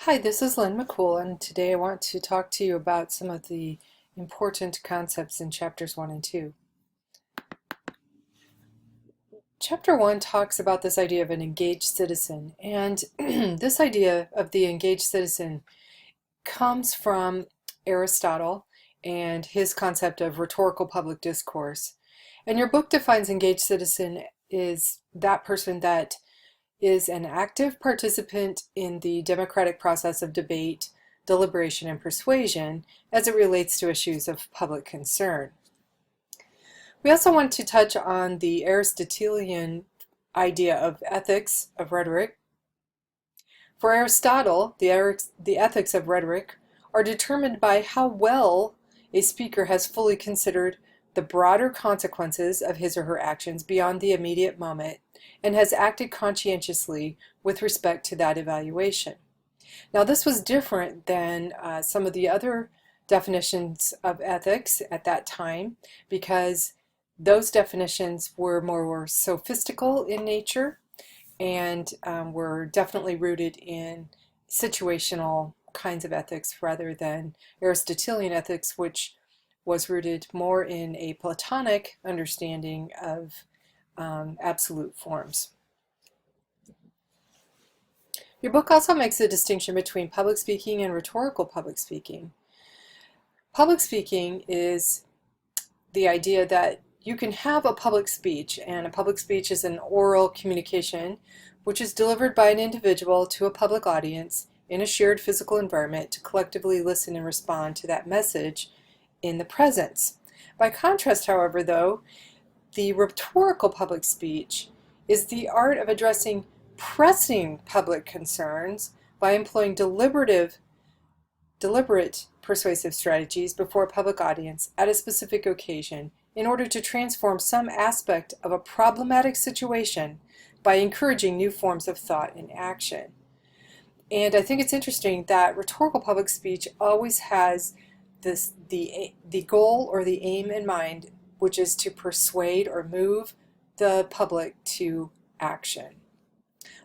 Hi, this is Lynn McCool, and today I want to talk to you about some of the important concepts in chapters 1 and 2. Chapter 1 talks about this idea of an engaged citizen, and this idea of the engaged citizen comes from Aristotle and his concept of rhetorical public discourse. And your book defines engaged citizen is that person that is an active participant in the democratic process of debate, deliberation, and persuasion as it relates to issues of public concern. We also want to touch on the Aristotelian idea of ethics of rhetoric. For Aristotle, the ethics of rhetoric are determined by how well a speaker has fully considered the broader consequences of his or her actions beyond the immediate moment and has acted conscientiously with respect to that evaluation. Now, this was different than some of the other definitions of ethics at that time because those definitions were more sophistical in nature and were definitely rooted in situational kinds of ethics rather than Aristotelian ethics, which was rooted more in a Platonic understanding of absolute forms. Your book also makes a distinction between public speaking and rhetorical public speaking. Public speaking is the idea that you can have a public speech, and a public speech is an oral communication which is delivered by an individual to a public audience in a shared physical environment to collectively listen and respond to that message in the presence. By contrast, however, though, the rhetorical public speech is the art of addressing pressing public concerns by employing deliberate persuasive strategies before a public audience at a specific occasion in order to transform some aspect of a problematic situation by encouraging new forms of thought and action. And I think it's interesting that rhetorical public speech always has the goal or the aim in mind, which is to persuade or move the public to action.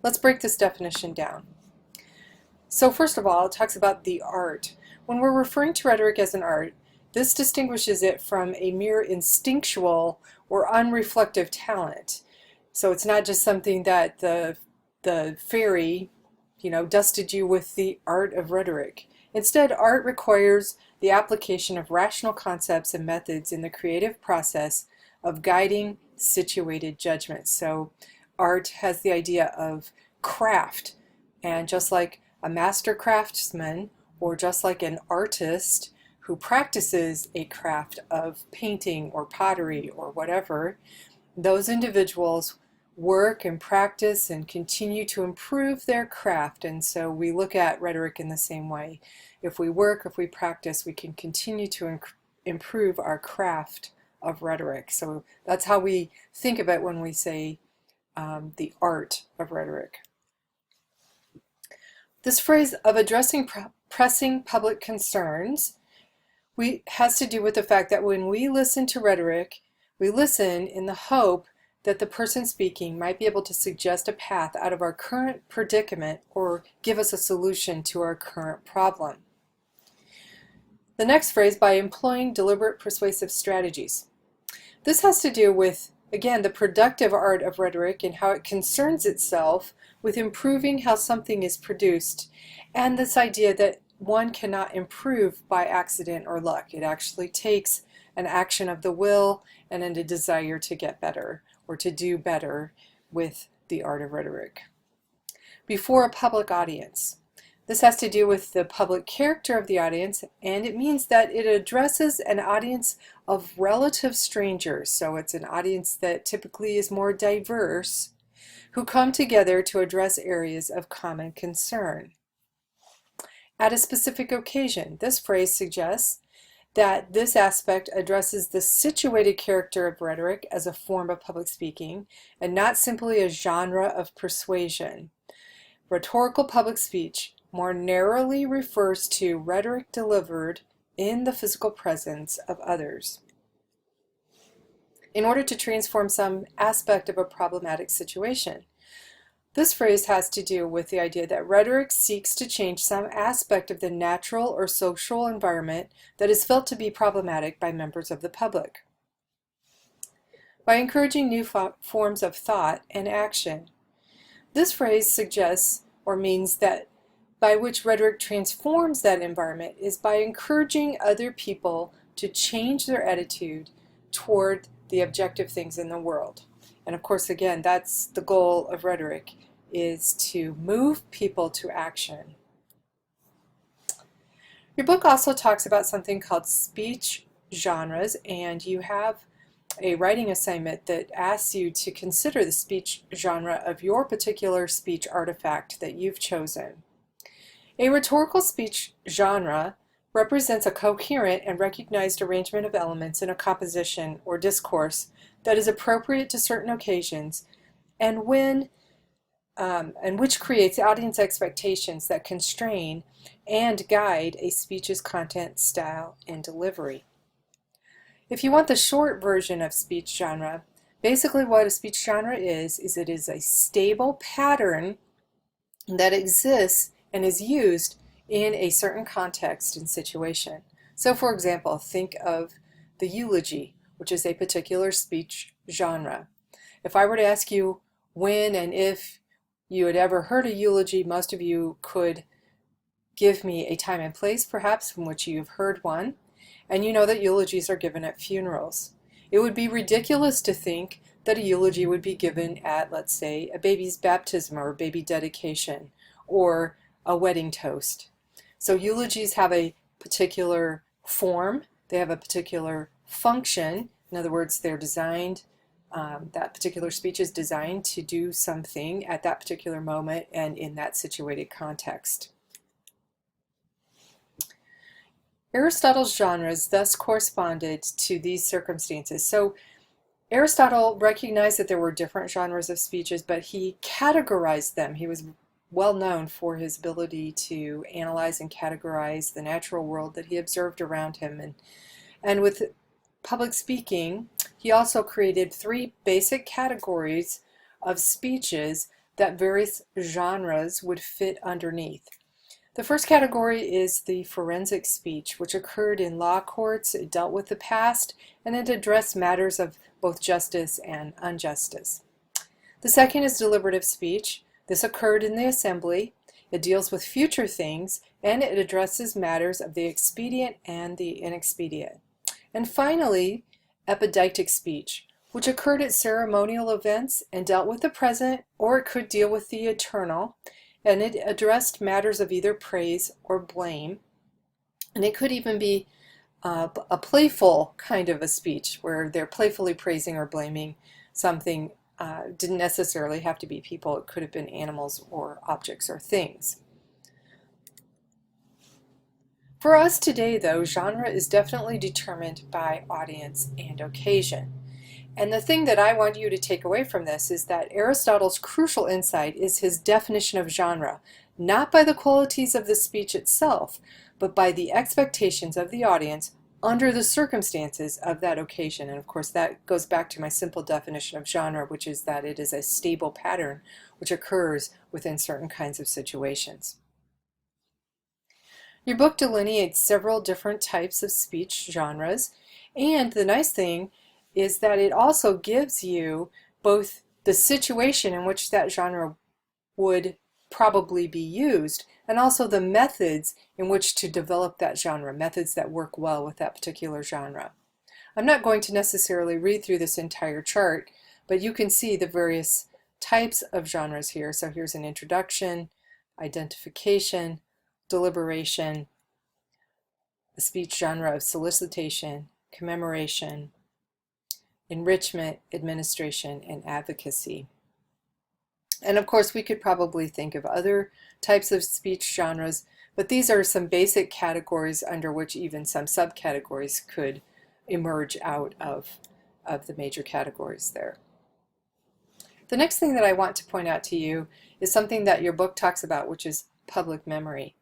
Let's break this definition down. So first of all, it talks about the art. When we're referring to rhetoric as an art, this distinguishes it from a mere instinctual or unreflective talent. So it's not just something that the fairy, dusted you with the art of rhetoric. Instead, art requires the application of rational concepts and methods in the creative process of guiding situated judgments. So art has the idea of craft, and just like a master craftsman or just like an artist who practices a craft of painting or pottery or whatever, those individuals work and practice and continue to improve their craft. And so we look at rhetoric in the same way. If we work, if we practice, we can continue to improve our craft of rhetoric. So that's how we think of it when we say the art of rhetoric. This phrase of addressing pressing public concerns has to do with the fact that when we listen to rhetoric, we listen in the hope that the person speaking might be able to suggest a path out of our current predicament or give us a solution to our current problem. The next phrase, by employing deliberate persuasive strategies. This has to do with, again, the productive art of rhetoric and how it concerns itself with improving how something is produced, and this idea that one cannot improve by accident or luck. It actually takes an action of the will and a desire to get better or to do better with the art of rhetoric. Before a public audience. This has to do with the public character of the audience, and it means that it addresses an audience of relative strangers. So it's an audience that typically is more diverse, who come together to address areas of common concern. At a specific occasion, this phrase suggests that this aspect addresses the situated character of rhetoric as a form of public speaking and not simply a genre of persuasion. Rhetorical public speech more narrowly refers to rhetoric delivered in the physical presence of others in order to transform some aspect of a problematic situation. This phrase has to do with the idea that rhetoric seeks to change some aspect of the natural or social environment that is felt to be problematic by members of the public, by encouraging new forms of thought and action. This phrase suggests or means that by which rhetoric transforms that environment is by encouraging other people to change their attitude toward the objective things in the world. And of course, again, that's the goal of rhetoric, is to move people to action. Your book also talks about something called speech genres, and you have a writing assignment that asks you to consider the speech genre of your particular speech artifact that you've chosen. A rhetorical speech genre represents a coherent and recognized arrangement of elements in a composition or discourse that is appropriate to certain occasions and which creates audience expectations that constrain and guide a speech's content, style, and delivery. If you want the short version of speech genre, basically what a speech genre is it is a stable pattern that exists and is used in a certain context and situation. So for example, think of the eulogy, which is a particular speech genre. If I were to ask you when and if you had ever heard a eulogy, most of you could give me a time and place perhaps from which you've heard one, and you know that eulogies are given at funerals. It would be ridiculous to think that a eulogy would be given at, let's say, a baby's baptism or a baby dedication or a wedding toast. So eulogies have a particular form, they have a particular function. In other words, they're designed, that particular speech is designed to do something at that particular moment and in that situated context. Aristotle's genres thus corresponded to these circumstances. So Aristotle recognized that there were different genres of speeches, but he categorized them. He was well known for his ability to analyze and categorize the natural world that he observed around him. And with public speaking, he also created 3 basic categories of speeches that various genres would fit underneath. The first category is the forensic speech, which occurred in law courts. It dealt with the past, and it addressed matters of both justice and injustice. The second is deliberative speech. This occurred in the assembly. It deals with future things, and it addresses matters of the expedient and the inexpedient. And finally, epideictic speech, which occurred at ceremonial events and dealt with the present, or it could deal with the eternal, and it addressed matters of either praise or blame. And it could even be a playful kind of a speech where they're playfully praising or blaming something. Didn't necessarily have to be people. It could have been animals or objects or things. For us today, though, genre is definitely determined by audience and occasion. And the thing that I want you to take away from this is that Aristotle's crucial insight is his definition of genre, not by the qualities of the speech itself, but by the expectations of the audience under the circumstances of that occasion. And of course, that goes back to my simple definition of genre, which is that it is a stable pattern which occurs within certain kinds of situations. Your book delineates several different types of speech genres, and the nice thing is that it also gives you both the situation in which that genre would probably be used, and also the methods in which to develop that genre, methods that work well with that particular genre. I'm not going to necessarily read through this entire chart, but you can see the various types of genres here. So here's an introduction, identification, deliberation, a speech genre of solicitation, commemoration, enrichment, administration, and advocacy. And of course, we could probably think of other types of speech genres, but these are some basic categories under which even some subcategories could emerge out of the major categories there. The next thing that I want to point out to you is something that your book talks about, which is public memory.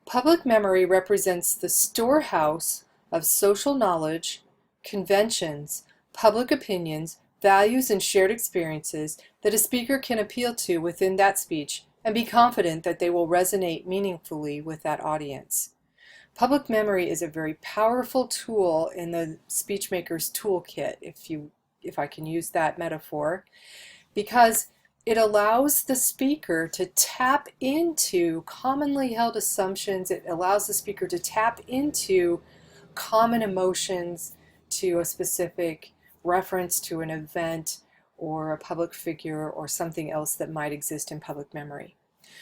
Public memory represents the storehouse of social knowledge, conventions, public opinions, values, and shared experiences that a speaker can appeal to within that speech and be confident that they will resonate meaningfully with that audience. Public memory is a very powerful tool in the speechmaker's toolkit, if I can use that metaphor, because it allows the speaker to tap into commonly held assumptions. It allows the speaker to tap into common emotions, to a specific reference to an event or a public figure or something else that might exist in public memory.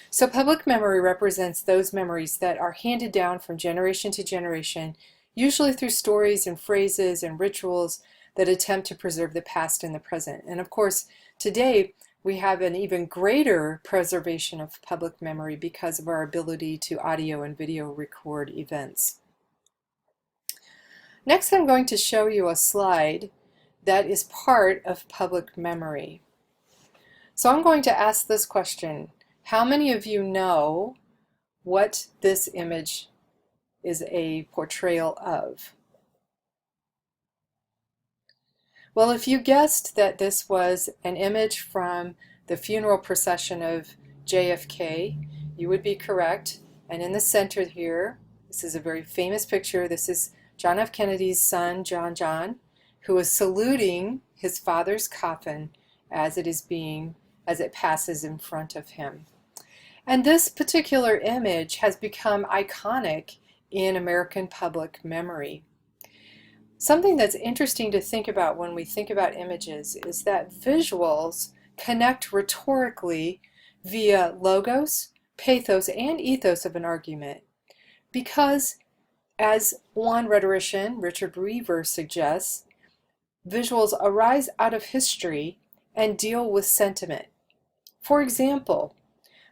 So public memory represents those memories that are handed down from generation to generation, usually through stories and phrases and rituals that attempt to preserve the past and the present. And of course, today we have an even greater preservation of public memory because of our ability to audio and video record events. Next, I'm going to show you a slide that is part of public memory. So I'm going to ask this question. How many of you know what this image is a portrayal of? Well, if you guessed that this was an image from the funeral procession of JFK, you would be correct. And in the center here, this is a very famous picture. This is John F. Kennedy's son, John, who is saluting his father's coffin as it passes in front of him. And this particular image has become iconic in American public memory. Something that's interesting to think about when we think about images is that visuals connect rhetorically via logos, pathos, and ethos of an argument. Because, as one rhetorician, Richard Weaver, suggests, visuals arise out of history and deal with sentiment. For example,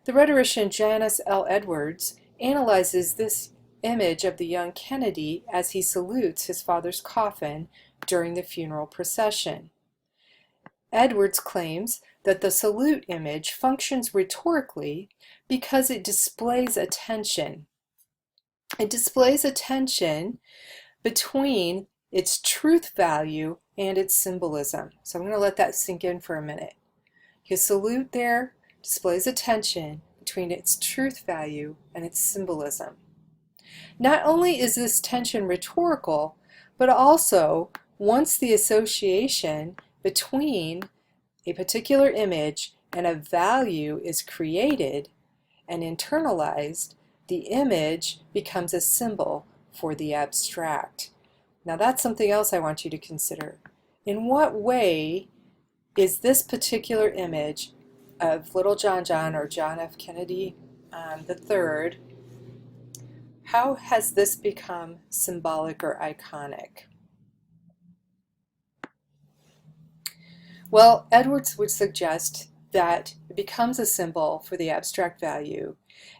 the rhetorician Janice L. Edwards analyzes this image of the young Kennedy as he salutes his father's coffin during the funeral procession. Edwards claims that the salute image functions rhetorically because it displays attention. It displays attention between its truth value and its symbolism. So I'm going to let that sink in for a minute. His salute there displays attention between its truth value and its symbolism. Not only is this tension rhetorical, but also once the association between a particular image and a value is created and internalized, the image becomes a symbol for the abstract. Now that's something else I want you to consider. In what way is this particular image of little John or John F. Kennedy III, how has this become symbolic or iconic? Well, Edwards would suggest that it becomes a symbol for the abstract value,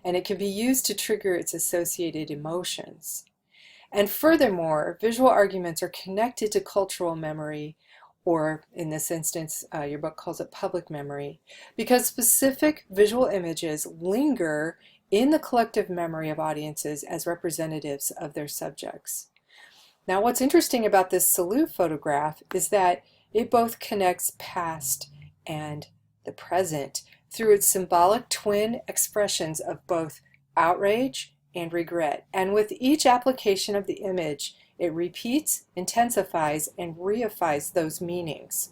and it can be used to trigger its associated emotions. And furthermore, visual arguments are connected to cultural memory, or in this instance, your book calls it public memory, because specific visual images linger in the collective memory of audiences as representatives of their subjects. Now, what's interesting about this salute photograph is that it both connects past and the present through its symbolic twin expressions of both outrage and regret. And with each application of the image, it repeats, intensifies, and reifies those meanings.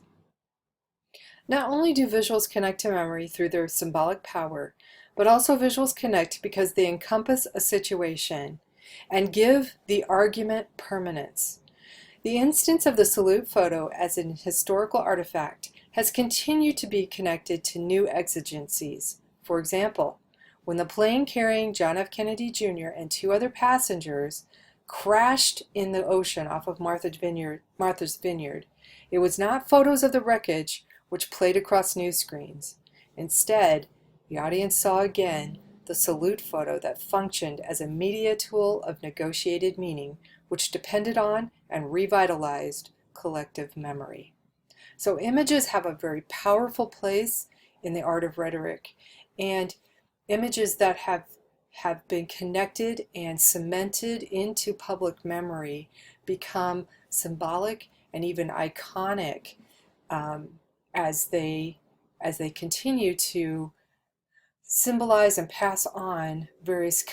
Not only do visuals connect to memory through their symbolic power, but also visuals connect because they encompass a situation and give the argument permanence. The instance of the salute photo as an historical artifact has continued to be connected to new exigencies. For example, when the plane carrying John F. Kennedy Jr. and 2 other passengers crashed in the ocean off of Martha's Vineyard, it was not photos of the wreckage which played across news screens. Instead, the audience saw again the salute photo that functioned as a media tool of negotiated meaning, which depended on and revitalized collective memory. So images have a very powerful place in the art of rhetoric, and images that have been connected and cemented into public memory become symbolic and even iconic as they continue to symbolize and pass on various